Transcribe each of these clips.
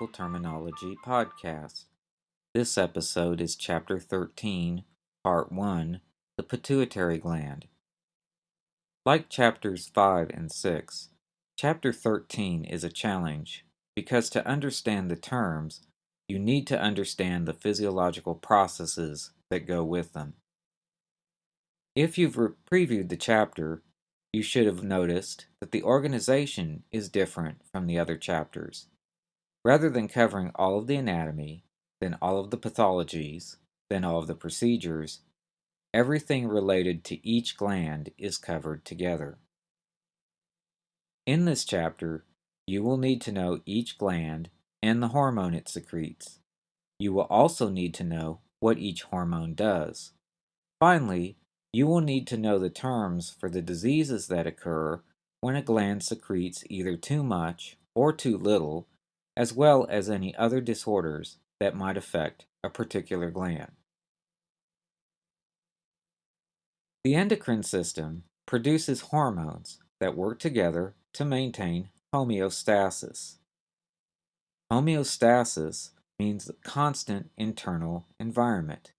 Medical Terminology podcast. This episode is Chapter 13, Part 1, The Pituitary Gland. Like Chapters 5 and 6, Chapter 13 is a challenge because to understand the terms, you need to understand the physiological processes that go with them. If you've previewed the chapter, you should have noticed that the organization is different from the other chapters. Rather than covering all of the anatomy, then all of the pathologies, then all of the procedures, everything related to each gland is covered together. In this chapter, you will need to know each gland and the hormone it secretes. You will also need to know what each hormone does. Finally, you will need to know the terms for the diseases that occur when a gland secretes either too much or too little, as well as any other disorders that might affect a particular gland. The endocrine system produces hormones that work together to maintain homeostasis. Homeostasis means the constant internal environment.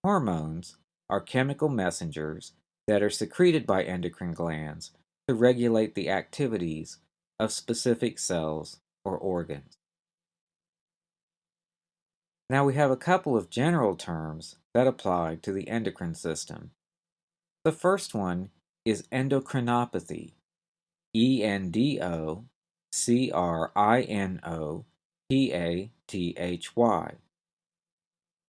Hormones are chemical messengers that are secreted by endocrine glands to regulate the activities of specific cells or organs. Now we have a couple of general terms that apply to the endocrine system. The first one is endocrinopathy, endocrinopathy.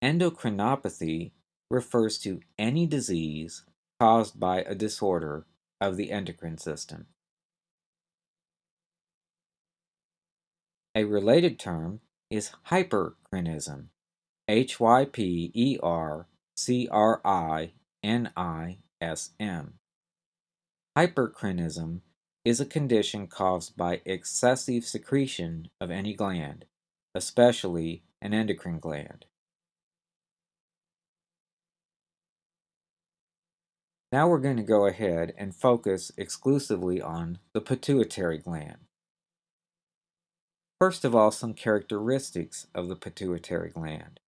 Endocrinopathy refers to any disease caused by a disorder of the endocrine system. A related term is hypercrinism, hypercrinism. Hypercrinism is a condition caused by excessive secretion of any gland, especially an endocrine gland. Now we're going to go ahead and focus exclusively on the pituitary gland. First of all, some characteristics of the pituitary gland.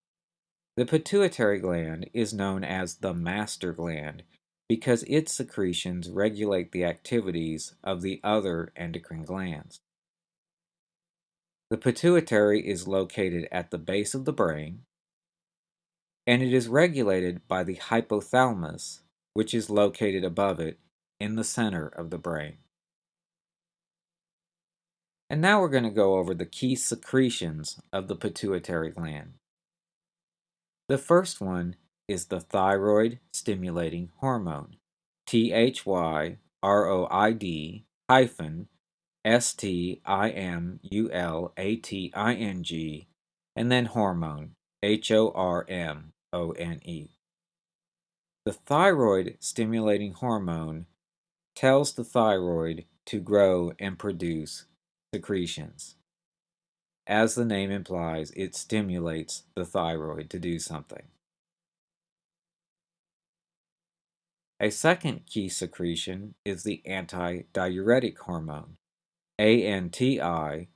The pituitary gland is known as the master gland because its secretions regulate the activities of the other endocrine glands. The pituitary is located at the base of the brain, and it is regulated by the hypothalamus, which is located above it in the center of the brain. And now we're going to go over the key secretions of the pituitary gland. The first one is the thyroid-stimulating hormone, thyroid hyphen stimulating, and then hormone, hormone. The thyroid-stimulating hormone tells the thyroid to grow and produce secretions. As the name implies, it stimulates the thyroid to do something. A second key secretion is the antidiuretic hormone, antidiuretic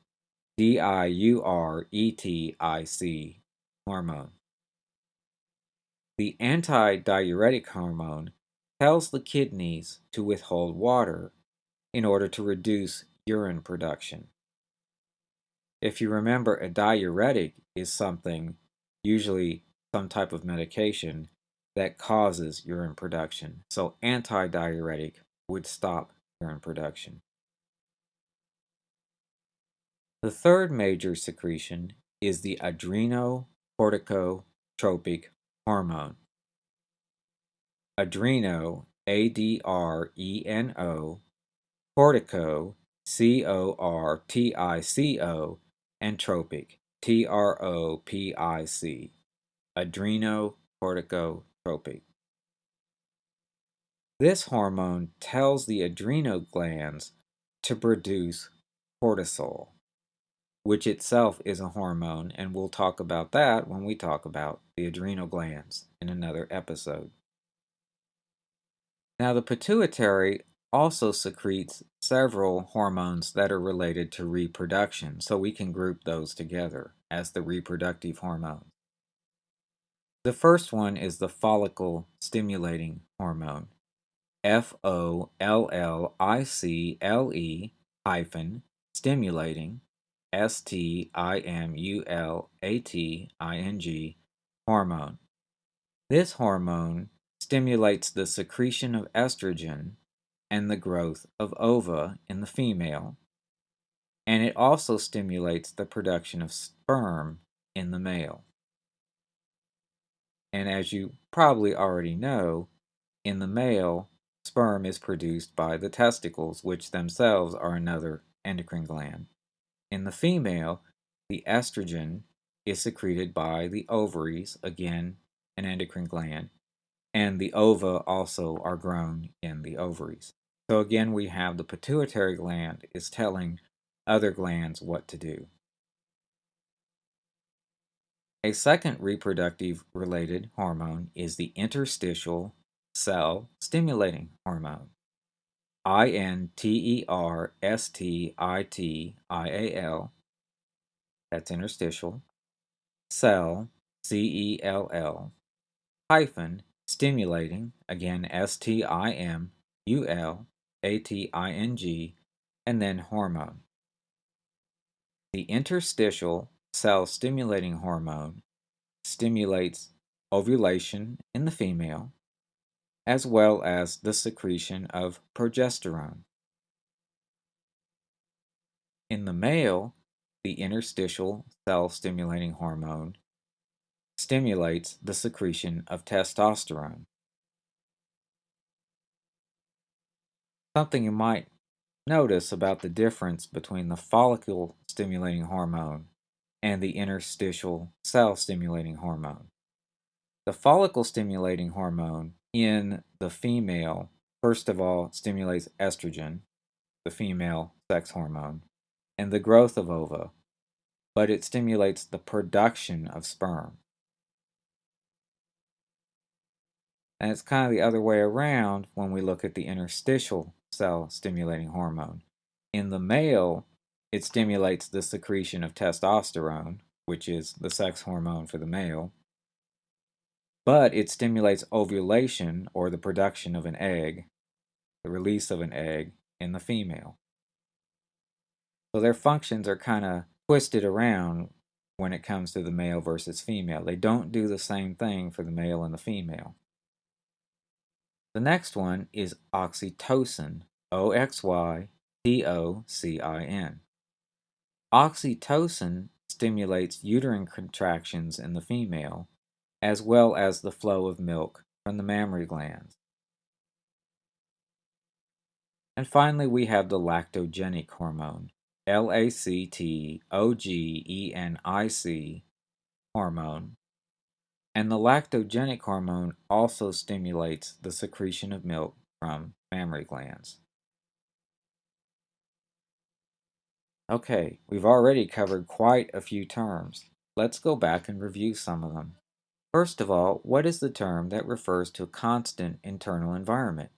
hormone. The antidiuretic hormone tells the kidneys to withhold water in order to reduce urine production. If you remember, a diuretic is something, usually some type of medication, that causes urine production. So antidiuretic would stop urine production. The third major secretion is the adrenocorticotropic hormone. Adreno, ADRENO, cortico, CORTICO, and tropic, TROPIC, adrenocorticotropic. This hormone tells the adrenal glands to produce cortisol, which itself is a hormone, and we'll talk about that when we talk about the adrenal glands in another episode. Now, the pituitary also secretes several hormones that are related to reproduction, so we can group those together as the reproductive hormones. The first one is the follicle-stimulating hormone, FOLLICLE hyphen stimulating, STIMULATING hormone. This hormone stimulates the secretion of estrogen and the growth of ova in the female, and it also stimulates the production of sperm in the male. And as you probably already know, in the male, sperm is produced by the testicles, which themselves are another endocrine gland. In the female, the estrogen is secreted by the ovaries, again, an endocrine gland, and the ova also are grown in the ovaries. So again, we have the pituitary gland is telling other glands what to do. A second reproductive related hormone is the interstitial cell stimulating hormone, interstitial, that's interstitial, cell, cell, hyphen, stimulating, again stimulating, and then hormone. The interstitial cell stimulating hormone stimulates ovulation in the female, as well as the secretion of progesterone. In the male, the interstitial cell stimulating hormone stimulates the secretion of testosterone. Something you might notice about the difference between the follicle stimulating hormone and the interstitial cell stimulating hormone. The follicle stimulating hormone in the female, first of all, stimulates estrogen, the female sex hormone, and the growth of ova, but it stimulates the production of sperm. And it's kind of the other way around when we look at the interstitial cell stimulating hormone. In the male, it stimulates the secretion of testosterone, which is the sex hormone for the male, but it stimulates ovulation or the production of an egg, the release of an egg in the female. So their functions are kind of twisted around when it comes to the male versus female. They don't do the same thing for the male and the female. The next one is oxytocin, OXYTOCIN. Oxytocin stimulates uterine contractions in the female, as well as the flow of milk from the mammary glands. And finally, we have the lactogenic hormone, LACTOGENIC hormone. And the lactogenic hormone also stimulates the secretion of milk from mammary glands. Okay, we've already covered quite a few terms. Let's go back and review some of them. First of all, what is the term that refers to a constant internal environment?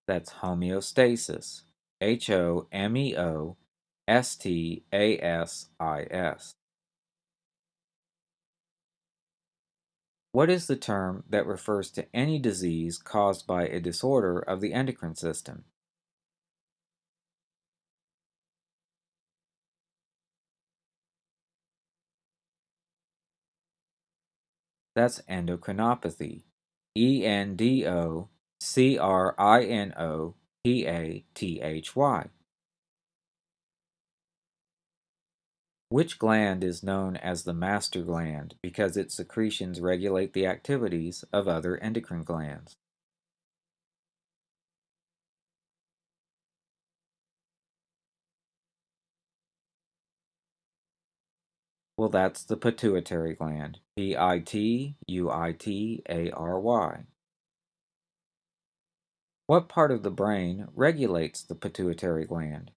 That's homeostasis. HOMEOSTASIS. What is the term that refers to any disease caused by a disorder of the endocrine system? That's endocrinopathy. ENDOCRINOPATHY. Which gland is known as the master gland because its secretions regulate the activities of other endocrine glands? Well, that's the pituitary gland. PITUITARY. What part of the brain regulates the pituitary gland?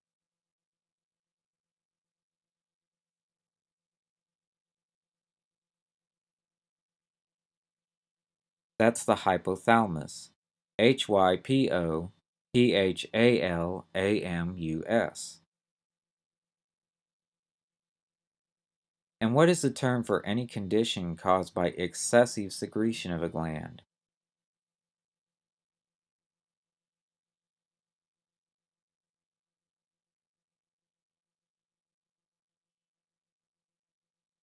That's the hypothalamus. Hypothalamus. And what is the term for any condition caused by excessive secretion of a gland?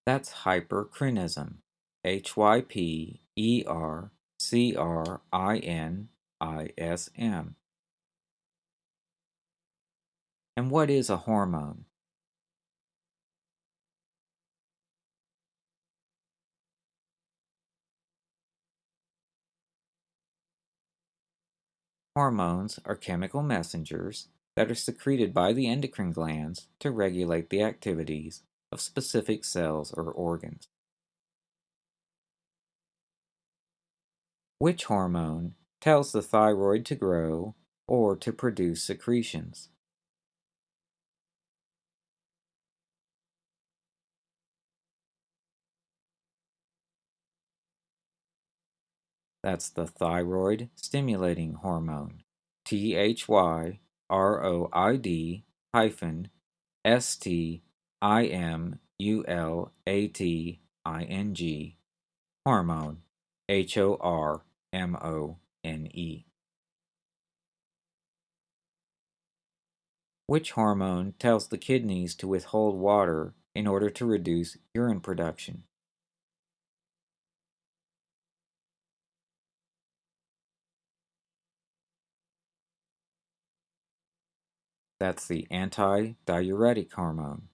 That's hypercrinism. Hypercrinism. And what is a hormone? Hormones are chemical messengers that are secreted by the endocrine glands to regulate the activities of specific cells or organs. Which hormone tells the thyroid to grow or to produce secretions? That's the thyroid-stimulating hormone, thyroid hyphen stimulating hormone, hormone. Which hormone tells the kidneys to withhold water in order to reduce urine production? That's the antidiuretic hormone,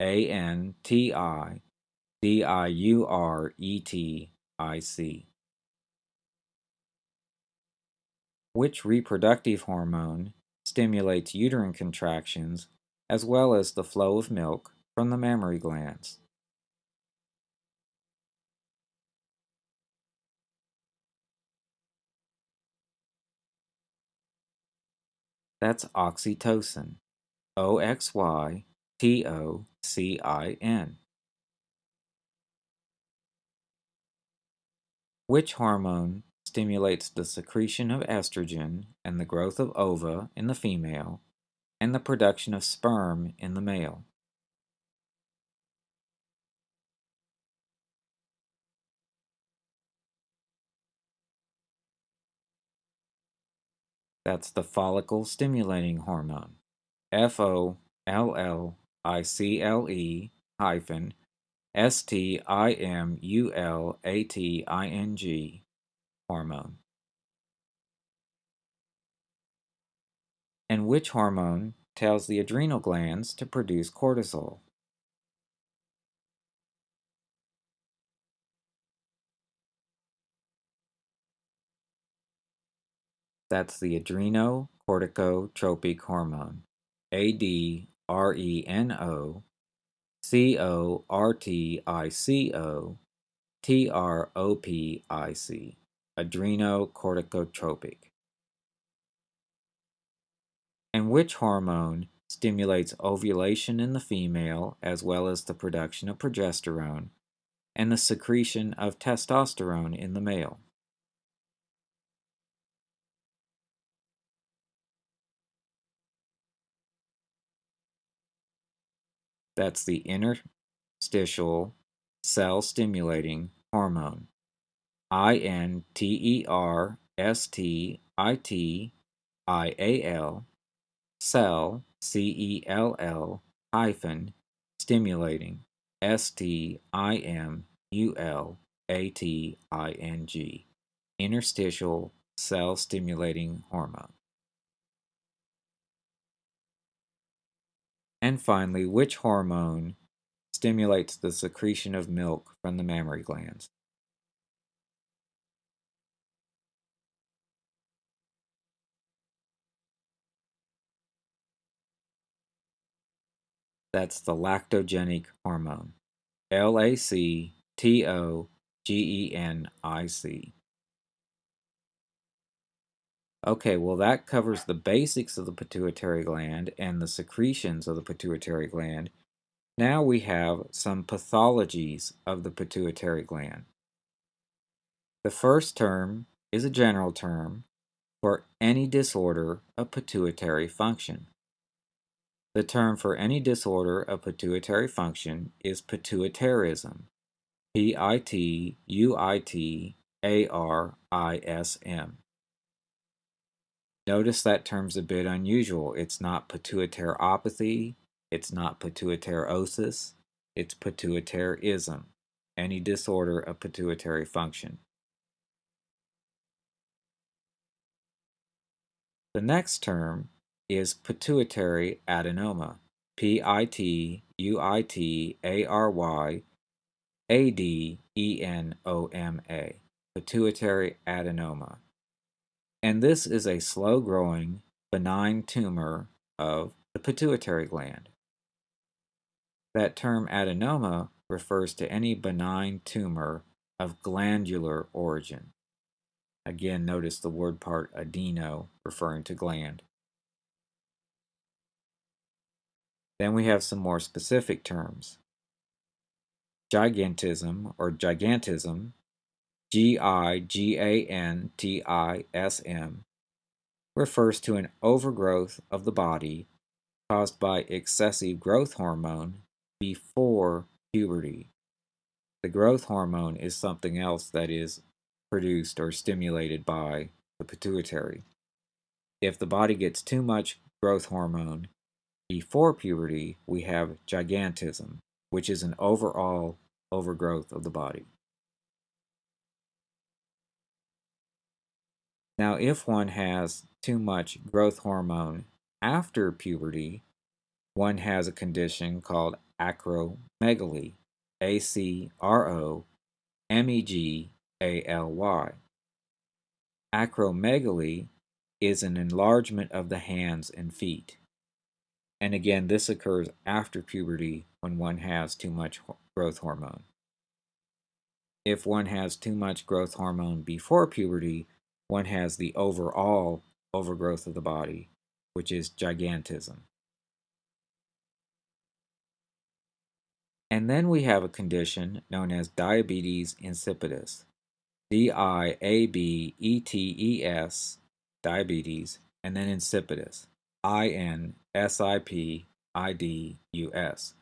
antidiuretic. Which reproductive hormone stimulates uterine contractions as well as the flow of milk from the mammary glands? That's oxytocin, Oxytocin. Which hormone stimulates the secretion of estrogen and the growth of ova in the female and the production of sperm in the male? That's the follicle-stimulating hormone, follicle hyphen stimulating hormone. And which hormone tells the adrenal glands to produce cortisol? That's the adrenocorticotropic hormone, adrenocorticotropic, adrenocorticotropic. And which hormone stimulates ovulation in the female as well as the production of progesterone and the secretion of testosterone in the male? That's the interstitial cell stimulating hormone, interstitial, cell hyphen stimulating, stimulating, interstitial cell stimulating hormone. And finally, which hormone stimulates the secretion of milk from the mammary glands? That's the lactogenic hormone, lactogenic. Okay, well, that covers the basics of the pituitary gland and the secretions of the pituitary gland. Now we have some pathologies of the pituitary gland. The first term is a general term for any disorder of pituitary function. The term for any disorder of pituitary function is pituitarism. Pituitarism. Notice that term's a bit unusual. It's not pituitaropathy, it's not pituitarosis, it's pituitarism, any disorder of pituitary function. The next term is pituitary adenoma. Pituitary-adenoma. Pituitary adenoma. And this is a slow-growing, benign tumor of the pituitary gland. That term adenoma refers to any benign tumor of glandular origin. Again, notice the word part adeno referring to gland. Then we have some more specific terms. Gigantism or gigantism, Gigantism, refers to an overgrowth of the body caused by excessive growth hormone before puberty. The growth hormone is something else that is produced or stimulated by the pituitary. If the body gets too much growth hormone before puberty, we have gigantism, which is an overall overgrowth of the body. Now, if one has too much growth hormone after puberty, one has a condition called acromegaly, Acromegaly. Acromegaly is an enlargement of the hands and feet. And again, this occurs after puberty when one has too much growth hormone. If one has too much growth hormone before puberty, one has the overall overgrowth of the body, which is gigantism. And then we have a condition known as diabetes insipidus. Diabetes, diabetes, and then insipidus. Insipidus.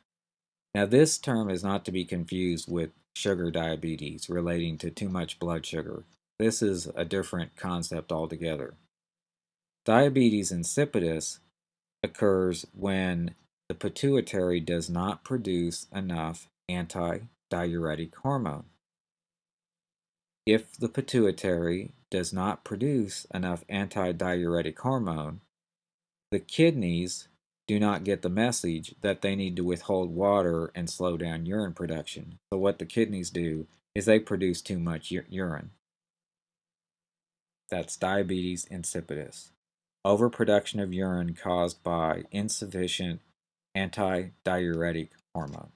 Now, this term is not to be confused with sugar diabetes relating to too much blood sugar. This is a different concept altogether. Diabetes insipidus occurs when the pituitary does not produce enough antidiuretic hormone. If the pituitary does not produce enough antidiuretic hormone, the kidneys do not get the message that they need to withhold water and slow down urine production. So what the kidneys do is they produce too much urine. That's diabetes insipidus. Overproduction of urine caused by insufficient antidiuretic hormone.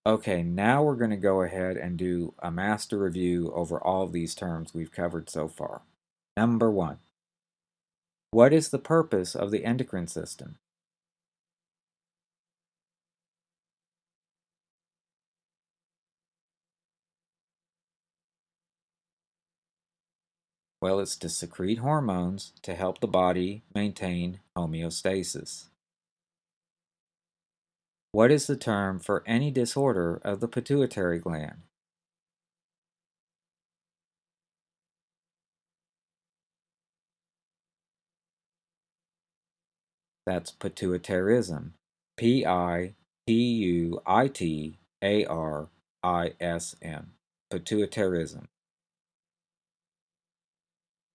Okay, now we're going to go ahead and do a master review over all of these terms we've covered so far. Number 1. What is the purpose of the endocrine system? Well, it's to secrete hormones to help the body maintain homeostasis. What is the term for any disorder of the pituitary gland? That's pituitarism. Pituitarism. Pituitarism.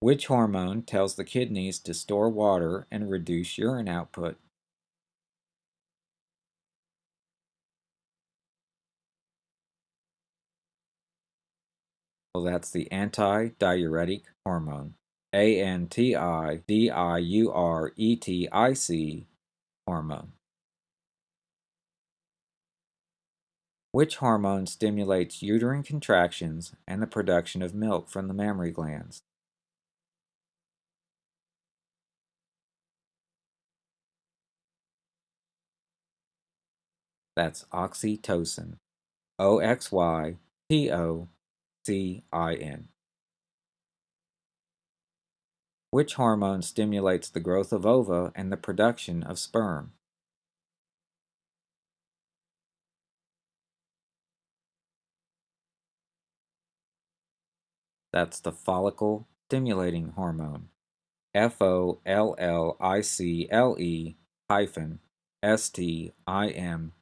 Which hormone tells the kidneys to store water and reduce urine output? Well, that's the antidiuretic hormone. Antidiuretic hormone. Which hormone stimulates uterine contractions and the production of milk from the mammary glands? That's oxytocin. oxytocin. Which hormone stimulates the growth of ova and the production of sperm? That's the follicle-stimulating hormone. follicle hyphen stimulating.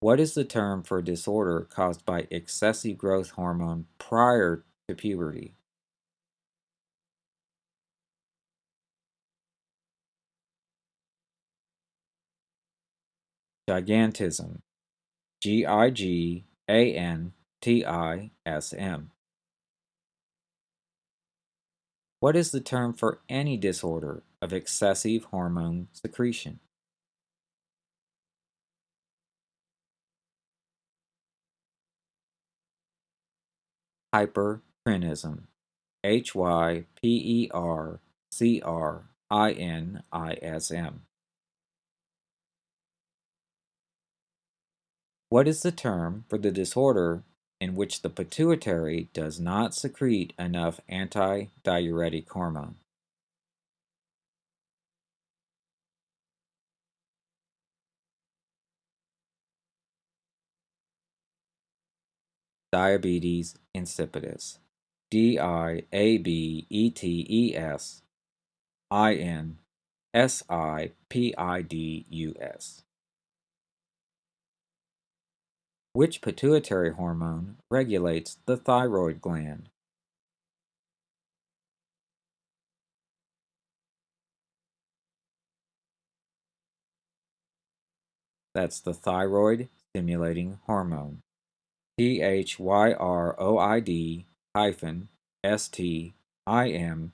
What is the term for a disorder caused by excessive growth hormone prior to puberty? Gigantism. gigantism. What is the term for any disorder of excessive hormone secretion? Hypercrinism. hypercrinism. What is the term for the disorder in which the pituitary does not secrete enough antidiuretic hormone? Diabetes insipidus. diabetes insipidus. Which pituitary hormone regulates the thyroid gland? That's the thyroid-stimulating hormone. thyroid hyphen stimulating.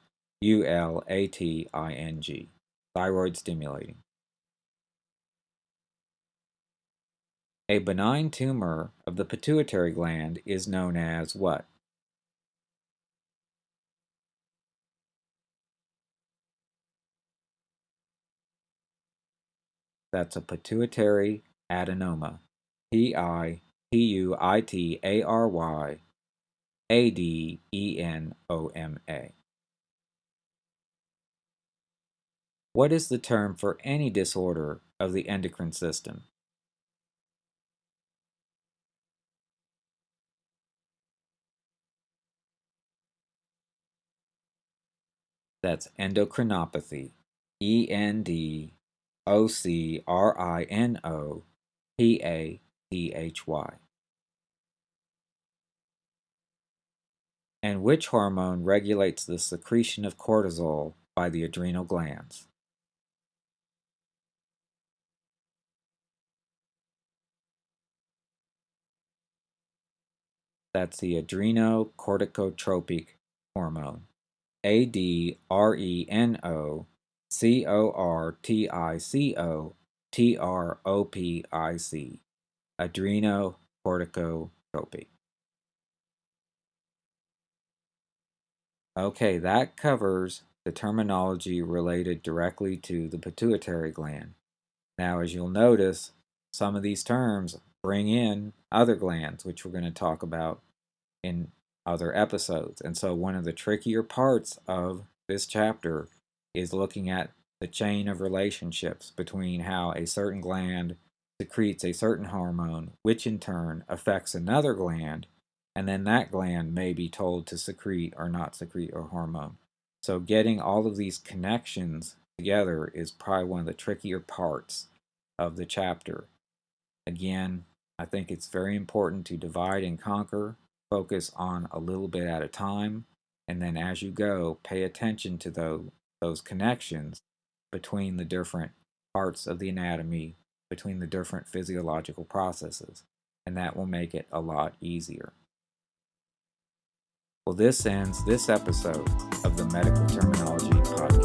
Thyroid stimulating. A benign tumor of the pituitary gland is known as what? That's a pituitary adenoma. pituitary adenoma. What is the term for any disorder of the endocrine system? That's endocrinopathy. Endocrinopathy. And which hormone regulates the secretion of cortisol by the adrenal glands? That's the adrenocorticotropic hormone. adrenocorticotropic. Adrenocorticotropic. Okay, that covers the terminology related directly to the pituitary gland. Now, as you'll notice, some of these terms bring in other glands, which we're going to talk about in other episodes. And so, one of the trickier parts of this chapter is looking at the chain of relationships between how a certain gland secretes a certain hormone, which in turn affects another gland, and then that gland may be told to secrete or not secrete a hormone. So, getting all of these connections together is probably one of the trickier parts of the chapter. Again, I think it's very important to divide and conquer, focus on a little bit at a time, and then as you go, pay attention to those connections between the different parts of the anatomy, between the different physiological processes, and that will make it a lot easier. Well, this ends this episode of the Medical Terminology Podcast.